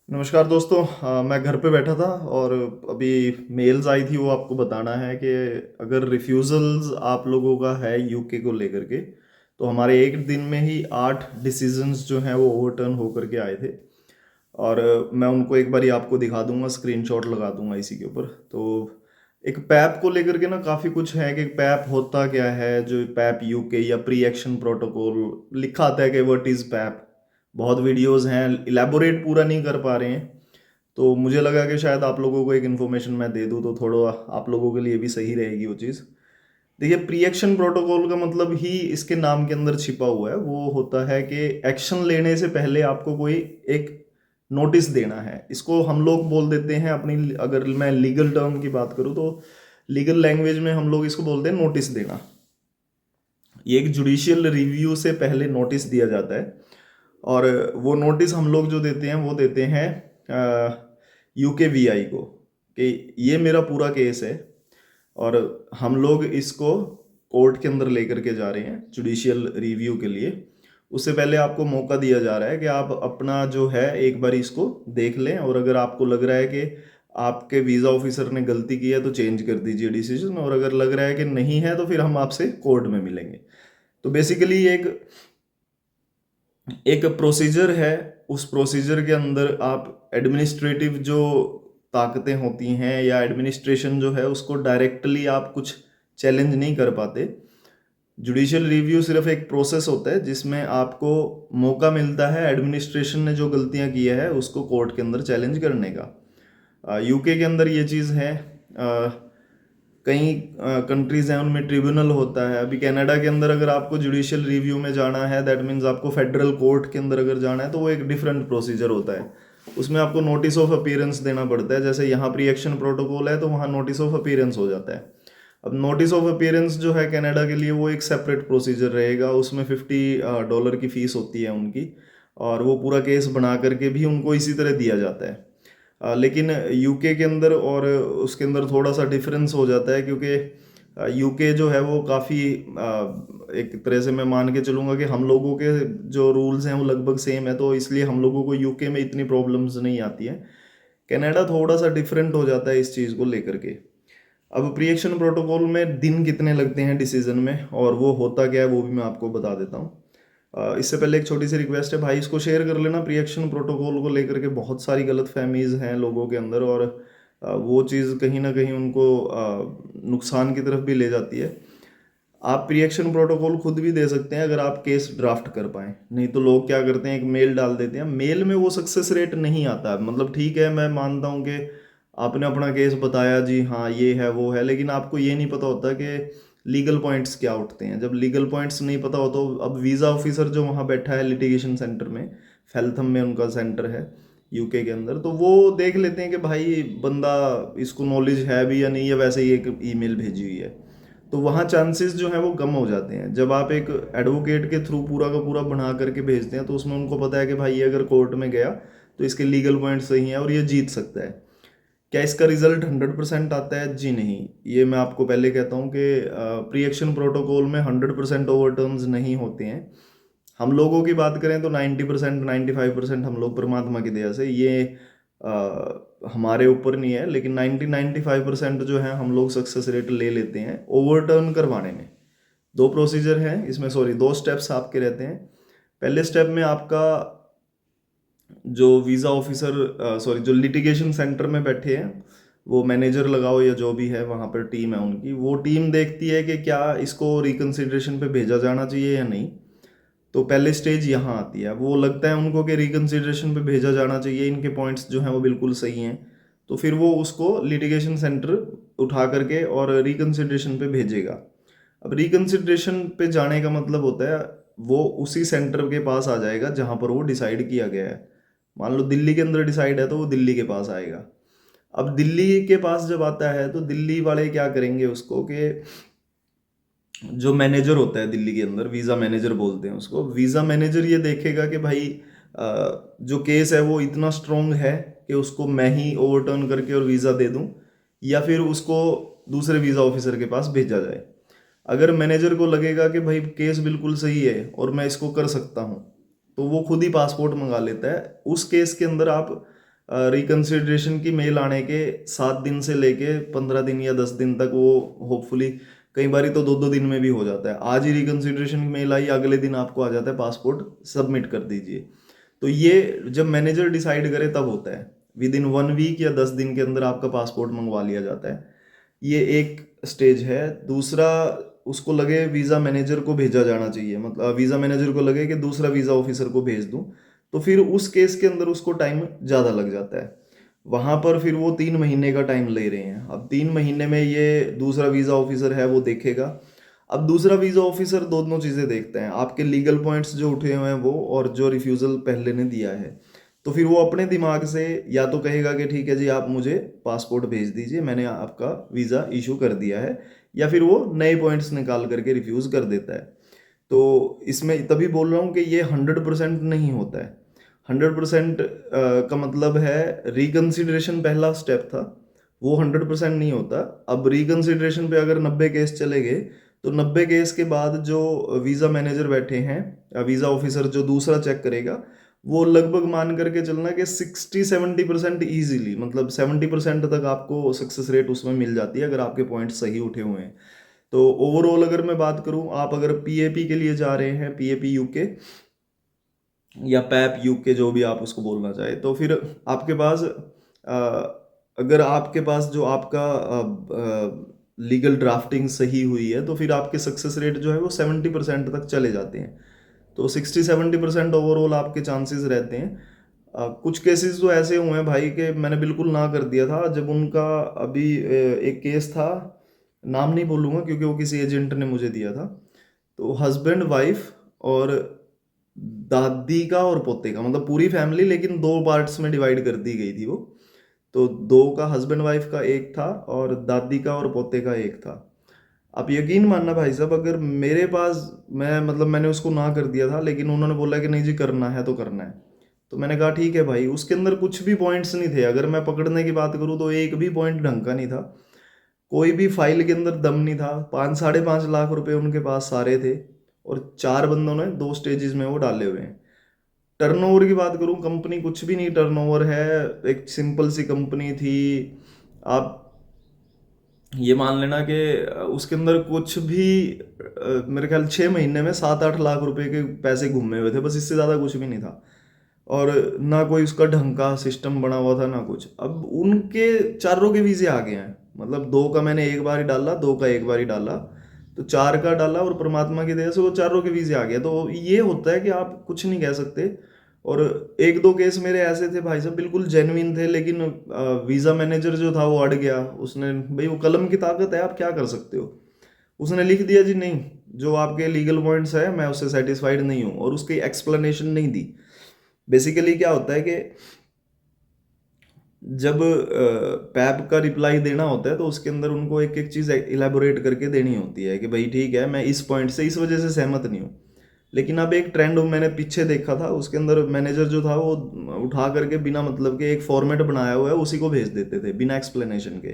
नमस्कार दोस्तों। मैं घर पे बैठा था और अभी मेल्स आई थी। वो आपको बताना है कि अगर रिफ्यूज़ल्स आप लोगों का है यूके को लेकर के, तो हमारे एक दिन में ही 8 डिसीजंस जो हैं वो ओवरटर्न होकर के आए थे। और मैं उनको एक बारी आपको दिखा दूंगा, स्क्रीनशॉट लगा दूंगा इसी के ऊपर। तो एक पैप को लेकर के ना काफ़ी कुछ है कि पैप होता क्या है। जो पैप यूके या प्री एक्शन प्रोटोकॉल लिखा आता है कि व्हाट इज़ पैप। बहुत वीडियोस हैं, इलेबोरेट पूरा नहीं कर पा रहे हैं। तो मुझे लगा कि शायद आप लोगों को एक इन्फॉर्मेशन मैं दे दूं तो थोड़ा आप लोगों के लिए भी सही रहेगी वो चीज़। देखिए, प्री एक्शन प्रोटोकॉल का मतलब ही इसके नाम के अंदर छिपा हुआ है। वो होता है कि एक्शन लेने से पहले आपको कोई एक नोटिस देना है। इसको हम लोग बोल देते हैं अपनी, अगर मैं लीगल टर्म की बात करूँ तो लीगल लैंग्वेज में हम लोग इसको बोलते हैं नोटिस देना। ये एक जुडिशियल रिव्यू से पहले नोटिस दिया जाता है। और वो नोटिस हम लोग जो देते हैं वो देते हैं यूके वीआई को, कि ये मेरा पूरा केस है और हम लोग इसको कोर्ट के अंदर लेकर के जा रहे हैं जुडिशियल रिव्यू के लिए। उससे पहले आपको मौका दिया जा रहा है कि आप अपना जो है एक बार इसको देख लें, और अगर आपको लग रहा है कि आपके वीज़ा ऑफिसर ने गलती की है तो चेंज कर दीजिए डिसीजन, और अगर लग रहा है कि नहीं है तो फिर हम आपसे कोर्ट में मिलेंगे। तो बेसिकली एक एक प्रोसीजर है। उस प्रोसीजर के अंदर आप एडमिनिस्ट्रेटिव जो ताकतें होती हैं या एडमिनिस्ट्रेशन जो है उसको डायरेक्टली आप कुछ चैलेंज नहीं कर पाते। जुडिशियल रिव्यू सिर्फ एक प्रोसेस होता है जिसमें आपको मौका मिलता है एडमिनिस्ट्रेशन ने जो गलतियां की है उसको कोर्ट के अंदर चैलेंज करने का। यूके के अंदर ये चीज़ है। कई कंट्रीज हैं उनमें ट्रिब्यूनल होता है। अभी कनाडा के अंदर अगर आपको जुडिशियल रिव्यू में जाना है, दैट मीन्स आपको फेडरल कोर्ट के अंदर अगर जाना है तो वो एक डिफरेंट प्रोसीजर होता है। उसमें आपको नोटिस ऑफ अपीयरेंस देना पड़ता है। जैसे यहाँ प्री एक्शन प्रोटोकॉल है तो वहाँ नोटिस ऑफ अपीयरेंस हो जाता है। अब नोटिस ऑफ अपीयरेंस जो है कनाडा के लिए वो एक सेपरेट प्रोसीजर रहेगा। उसमें $50 की फ़ीस होती है उनकी, और वो पूरा केस बना करके भी उनको इसी तरह दिया जाता है। लेकिन यूके के अंदर और उसके अंदर थोड़ा सा डिफरेंस हो जाता है, क्योंकि यूके जो है वो काफ़ी एक तरह से मैं मान के चलूँगा कि हम लोगों के जो रूल्स हैं वो लगभग सेम है, तो इसलिए हम लोगों को यूके में इतनी प्रॉब्लम्स नहीं आती हैं। कनाडा थोड़ा सा डिफरेंट हो जाता है इस चीज़ को लेकर के। अब प्री एक्शन प्रोटोकॉल में दिन कितने लगते हैं डिसीजन में और वो होता क्या है वो भी मैं आपको बता देता हूँ। इससे पहले एक छोटी सी रिक्वेस्ट है भाई, इसको शेयर कर लेना। प्री एक्शन प्रोटोकॉल को लेकर के बहुत सारी गलत फहमीज़ हैं लोगों के अंदर, और वो चीज़ कहीं ना कहीं उनको नुकसान की तरफ भी ले जाती है। आप प्री एक्शन प्रोटोकॉल खुद भी दे सकते हैं अगर आप केस ड्राफ्ट कर पाएँ। नहीं तो लोग क्या करते हैं, एक मेल डाल देते हैं, मेल में वो सक्सेस रेट नहीं आता। मतलब ठीक है, मैं मानता हूँ कि आपने अपना केस बताया जी, हाँ ये है वो है, लेकिन आपको ये नहीं पता होता कि लीगल पॉइंट्स क्या उठते हैं। जब लीगल पॉइंट्स नहीं पता हो तो अब वीज़ा ऑफिसर जो वहाँ बैठा है लिटिगेशन सेंटर में, फेल्थम में उनका सेंटर है यूके के अंदर, तो वो देख लेते हैं कि भाई बंदा इसको नॉलेज है भी या नहीं, या वैसे ही एक ईमेल भेजी हुई है। तो वहाँ चांसेस जो है वो कम हो जाते हैं। जब आप एक एडवोकेट के थ्रू पूरा का पूरा बना करके भेजते हैं तो उसमें उनको पता है कि भाई ये अगर कोर्ट में गया तो इसके लीगल पॉइंट सही हैं और ये जीत सकता है। क्या इसका रिजल्ट 100% आता है? जी नहीं। ये मैं आपको पहले कहता हूँ कि प्री एक्शन प्रोटोकॉल में 100% ओवर टर्न्स नहीं होते हैं। हम लोगों की बात करें तो 90%, 95% हम लोग परमात्मा की दया से, ये हमारे ऊपर नहीं है, लेकिन 95% जो है हम लोग सक्सेस रेट ले लेते हैं ओवरटर्न करवाने में। दो प्रोसीजर हैं इसमें, सॉरी, दो स्टेप्स आपके रहते हैं। पहले स्टेप में आपका जो वीज़ा ऑफिसर, सॉरी, जो लिटिगेशन सेंटर में बैठे हैं, वो मैनेजर लगाओ या जो भी है वहाँ पर टीम है उनकी, वो टीम देखती है कि क्या इसको रिकन्सिडरेशन पे भेजा जाना चाहिए या नहीं। तो पहले स्टेज यहाँ आती है। वो लगता है उनको कि रिकन्सिडरेशन पे भेजा जाना चाहिए, इनके पॉइंट्स जो हैं वो बिल्कुल सही हैं, तो फिर वो उसको लिटिगेशन सेंटर उठा करके और रिकन्सिडरेशन पे भेजेगा। अब रिकन्सिडरेशन पे जाने का मतलब होता है वो उसी सेंटर के पास आ जाएगा जहाँ पर वो डिसाइड किया गया है। मान लो दिल्ली के अंदर डिसाइड है तो वो दिल्ली के पास आएगा। अब दिल्ली के पास जब आता है तो दिल्ली वाले क्या करेंगे उसको, कि जो मैनेजर होता है दिल्ली के अंदर, वीज़ा मैनेजर बोलते हैं उसको, वीज़ा मैनेजर ये देखेगा कि भाई जो केस है वो इतना स्ट्रोंग है कि उसको मैं ही ओवरटर्न करके और वीज़ा दे दूं, या फिर उसको दूसरे वीज़ा ऑफिसर के पास भेजा जाए। अगर मैनेजर को लगेगा कि भाई केस बिल्कुल सही है और मैं इसको कर सकता हूँ, तो वो खुद ही पासपोर्ट मंगा लेता है। उस केस के अंदर आप रिकन्सिडरेशन की मेल आने के 7 दिन से लेके 15 दिन या 10 दिन तक, वो होपफुली कई बार तो 2-2 दिन में भी हो जाता है। आज ही रिकन्सिडरेशन की मेल आई, अगले दिन आपको आ जाता है पासपोर्ट सबमिट कर दीजिए। तो ये जब मैनेजर डिसाइड करे तब होता है, विद इन 1 वीक या 10 दिन के अंदर आपका पासपोर्ट मंगवा लिया जाता है। ये एक स्टेज है। दूसरा, उसको लगे वीज़ा मैनेजर को भेजा जाना चाहिए, मतलब वीज़ा मैनेजर को लगे कि दूसरा वीज़ा ऑफिसर को भेज दूं, तो फिर उस केस के अंदर उसको टाइम ज़्यादा लग जाता है। वहाँ पर फिर वो 3 महीने का टाइम ले रहे हैं। अब 3 महीने में ये दूसरा वीज़ा ऑफिसर है वो देखेगा। अब दूसरा वीज़ा ऑफिसर दोनों चीज़ें देखते हैं, आपके लीगल पॉइंट्स जो उठे हुए हैं वो, और जो रिफ्यूज़ल पहले ने दिया है। तो फिर वो अपने दिमाग से या तो कहेगा कि ठीक है जी आप मुझे पासपोर्ट भेज दीजिए, मैंने आपका वीज़ा इशू कर दिया है, या फिर वो नए पॉइंट्स निकाल करके रिफ्यूज़ कर देता है। तो इसमें तभी बोल रहा हूँ कि ये 100% नहीं होता है। 100% का मतलब है रिकन्सिडरेशन पहला स्टेप था, वो 100% नहीं होता। अब रिकन्सिडरेशन पे अगर 90 केस चले गए, तो 90 केस के बाद जो वीज़ा मैनेजर बैठे हैं, वीज़ा ऑफिसर जो दूसरा चेक करेगा, वो लगभग मान करके चलना कि 60-70% ईजिली, मतलब 70% तक आपको सक्सेस रेट उसमें मिल जाती है अगर आपके पॉइंट सही उठे हुए हैं। तो ओवरऑल अगर मैं बात करूं, आप अगर पीएपी के लिए जा रहे हैं, पीएपी यूके या पैप यूके, जो भी आप उसको बोलना चाहे, तो फिर आपके पास अगर आपके पास जो आपका लीगल ड्राफ्टिंग सही हुई है, तो फिर आपके सक्सेस रेट जो है वो 70% तक चले जाते हैं। तो 60-70% ओवरऑल आपके चांसेस रहते हैं। कुछ केसेस तो ऐसे हुए हैं भाई कि मैंने बिल्कुल ना कर दिया था, जब उनका अभी एक केस था, नाम नहीं बोलूँगा क्योंकि वो किसी एजेंट ने मुझे दिया था। तो हस्बैंड वाइफ और दादी का और पोते का, मतलब पूरी फैमिली, लेकिन 2 पार्ट्स में डिवाइड कर दी गई थी वो। तो 2 का हस्बैंड वाइफ का एक था और दादी का और पोते का एक था। आप यकीन मानना भाई साहब, अगर मेरे पास, मैं मतलब मैंने उसको ना कर दिया था, लेकिन उन्होंने बोला कि नहीं जी करना है तो करना है। तो मैंने कहा ठीक है भाई। उसके अंदर कुछ भी पॉइंट्स नहीं थे, अगर मैं पकड़ने की बात करूँ तो एक भी पॉइंट ढंग का नहीं था। कोई भी फाइल के अंदर दम नहीं था। 5-5.5 लाख रुपए उनके पास सारे थे, और 4 बंदों ने 2 स्टेजेस में वो डाले हुए हैं। टर्नओवर की बात करूं, कंपनी कुछ भी नहीं टर्नओवर है, एक सिंपल सी कंपनी थी। आप ये मान लेना कि उसके अंदर कुछ भी मेरे ख्याल 6 महीने में 7-8 लाख रुपए के पैसे घूमे हुए थे, बस इससे ज़्यादा कुछ भी नहीं था। और ना कोई उसका ढंग का सिस्टम बना हुआ था ना कुछ। अब उनके चारों के वीज़े आ गए हैं, मतलब 2 का मैंने एक बार ही डाला, 2 का एक बार ही डाला, तो 4 का डाला, और परमात्मा की दया से वो चारों के वीज़े आ गया। तो ये होता है कि आप कुछ नहीं कह सकते। और 1-2 केस मेरे ऐसे थे भाई साहब, बिल्कुल जेन्युइन थे, लेकिन वीज़ा मैनेजर जो था वो अड़ गया। उसने, भाई वो कलम की ताकत है, आप क्या कर सकते हो। उसने लिख दिया जी नहीं, जो आपके लीगल पॉइंट्स है मैं उससे सेटिस्फाइड नहीं हूँ, और उसकी एक्सप्लेनेशन नहीं दी। बेसिकली क्या होता है कि जब पैप का रिप्लाई देना होता है, तो उसके अंदर उनको एक एक चीज़ इलेबोरेट करके देनी होती है कि भाई ठीक है, मैं इस पॉइंट से इस वजह से सहमत नहीं हूँ। लेकिन अब एक ट्रेंड मैंने पीछे देखा था, उसके अंदर मैनेजर जो था वो उठा करके बिना मतलब के एक फॉर्मेट बनाया हुआ है उसी को भेज देते थे बिना एक्सप्लेनेशन के।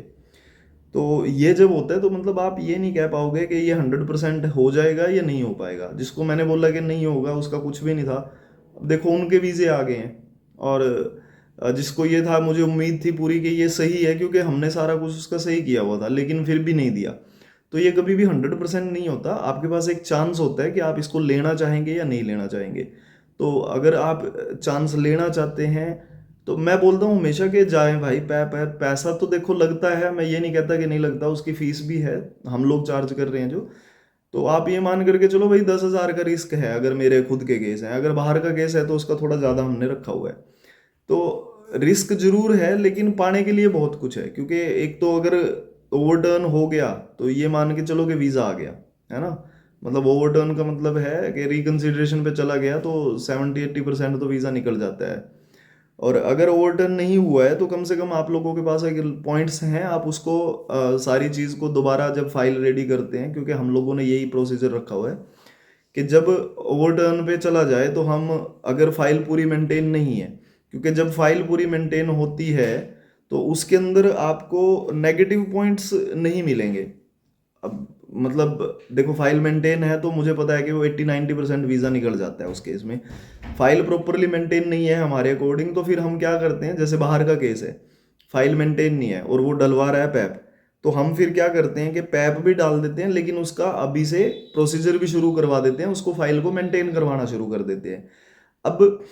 तो ये जब होता है तो मतलब आप ये नहीं कह पाओगे कि ये 100% हो जाएगा या नहीं हो पाएगा। जिसको मैंने बोला कि नहीं होगा, उसका कुछ भी नहीं था। अब देखो उनके वीज़े आ गए हैं, और जिसको ये था, मुझे उम्मीद थी पूरी कि ये सही है क्योंकि हमने सारा कुछ उसका सही किया हुआ था, लेकिन फिर भी नहीं दिया। तो ये कभी भी 100% नहीं होता। आपके पास एक चांस होता है कि आप इसको लेना चाहेंगे या नहीं लेना चाहेंगे। तो अगर आप चांस लेना चाहते हैं, तो मैं बोलता हूँ हमेशा कि जाएं भाई। पैसा तो देखो लगता है, मैं ये नहीं कहता कि नहीं लगता, उसकी फीस भी है, हम लोग चार्ज कर रहे हैं जो। तो आप ये मान करके चलो भाई 10,000 का रिस्क है अगर मेरे खुद के केस हैं, अगर बाहर का केस है तो उसका थोड़ा ज़्यादा हमने रखा हुआ है। तो रिस्क जरूर है, लेकिन पाने के लिए बहुत कुछ है। क्योंकि एक तो अगर ओवरटर्न हो गया, तो ये मान के चलो कि वीज़ा आ गया, है ना। मतलब ओवरटर्न का मतलब है कि रिकन्सिडरेशन पे चला गया तो 70-80% तो वीज़ा निकल जाता है। और अगर ओवरटर्न नहीं हुआ है तो कम से कम आप लोगों के पास अगर पॉइंट्स हैं, आप उसको सारी चीज़ को दोबारा जब फाइल रेडी करते हैं, क्योंकि हम लोगों ने यही प्रोसीजर रखा हुआ है कि जब ओवरटर्न पे चला जाए तो हम, अगर फाइल पूरी मेंटेन नहीं है, क्योंकि जब फाइल पूरी मेंटेन होती है तो उसके अंदर आपको नेगेटिव पॉइंट्स नहीं मिलेंगे। अब मतलब देखो फाइल मेंटेन है तो मुझे पता है कि वो 80-90% वीज़ा निकल जाता है उस केस में। फाइल प्रॉपरली मेंटेन नहीं है हमारे अकॉर्डिंग, तो फिर हम क्या करते हैं, जैसे बाहर का केस है, फाइल मेंटेन नहीं है और वो डलवा रहा है पैप, तो हम फिर क्या करते हैं कि पैप भी डाल देते हैं, लेकिन उसका अभी से प्रोसीजर भी शुरू करवा देते हैं, उसको फाइल को मेंटेन करवाना शुरू कर देते हैं। अब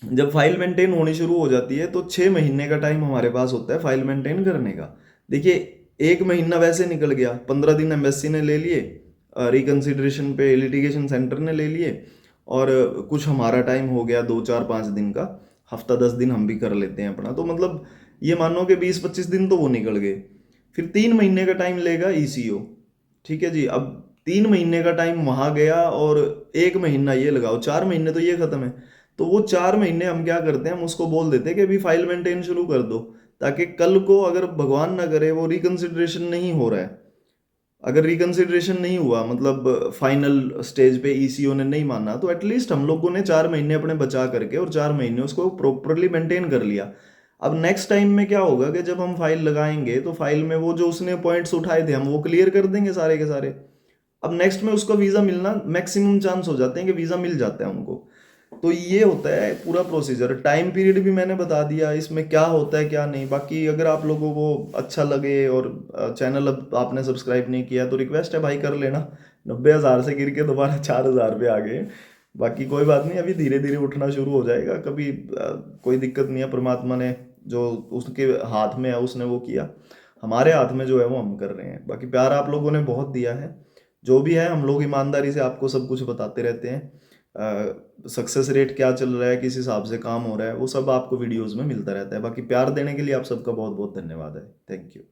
जब फाइल मेंटेन होनी शुरू हो जाती है तो 6 महीने का टाइम हमारे पास होता है फाइल मेंटेन करने का। देखिए, 1 महीना वैसे निकल गया, 15 दिन एम्बेसी ने ले लिए, रिकंसिडरेशन पे लिटिगेशन सेंटर ने ले लिए, और कुछ हमारा टाइम हो गया 2 4 5 दिन का, हफ्ता 10 दिन हम भी कर लेते हैं अपना, तो मतलब ये मानो कि 20 25 दिन तो वो निकल गए। फिर 3 महीने का टाइम लेगा ईसीओ। ठीक है जी, अब 3 महीने का टाइम वहां गया, और 1 महीना ये लगाओ, 4 महीने तो ये खत्म है। तो वो 4 महीने हम क्या करते हैं, हम उसको बोल देते हैं कि अभी फाइल मेंटेन शुरू कर दो, ताकि कल को अगर भगवान ना करे वो रिकंसिडरेशन नहीं हो रहा है, अगर रिकंसिडरेशन नहीं हुआ, मतलब फाइनल स्टेज पे ईसीओ ने नहीं माना, तो एटलीस्ट हम लोगों ने 4 महीने अपने बचा करके और 4 महीने उसको प्रॉपरली मेंटेन कर लिया। अब नेक्स्ट टाइम में क्या होगा कि जब हम फाइल लगाएंगे तो फाइल में वो जो उसने पॉइंट्स उठाए थे हम वो क्लियर कर देंगे सारे के सारे। अब नेक्स्ट में उसको वीज़ा मिलना मैक्सिमम चांस हो जाते हैं कि वीज़ा मिल जाता है उनको। तो ये होता है पूरा प्रोसीजर। टाइम पीरियड भी मैंने बता दिया इसमें क्या होता है क्या नहीं। बाकी अगर आप लोगों को अच्छा लगे और चैनल अब आपने सब्सक्राइब नहीं किया तो रिक्वेस्ट है भाई कर लेना। 90,000 से गिर के दोबारा 4,000 पे आ गए। बाकी कोई बात नहीं, अभी धीरे धीरे उठना शुरू हो जाएगा। कभी कोई दिक्कत नहीं है, परमात्मा ने जो उसके हाथ में है उसने वो किया, हमारे हाथ में जो है वो हम कर रहे हैं। बाकी प्यार आप लोगों ने बहुत दिया है, जो भी है हम लोग ईमानदारी से आपको सब कुछ बताते रहते हैं। सक्सेस रेट क्या चल रहा है, किस हिसाब से काम हो रहा है, वो सब आपको वीडियोस में मिलता रहता है। बाकी प्यार देने के लिए आप सबका बहुत बहुत धन्यवाद है। Thank you.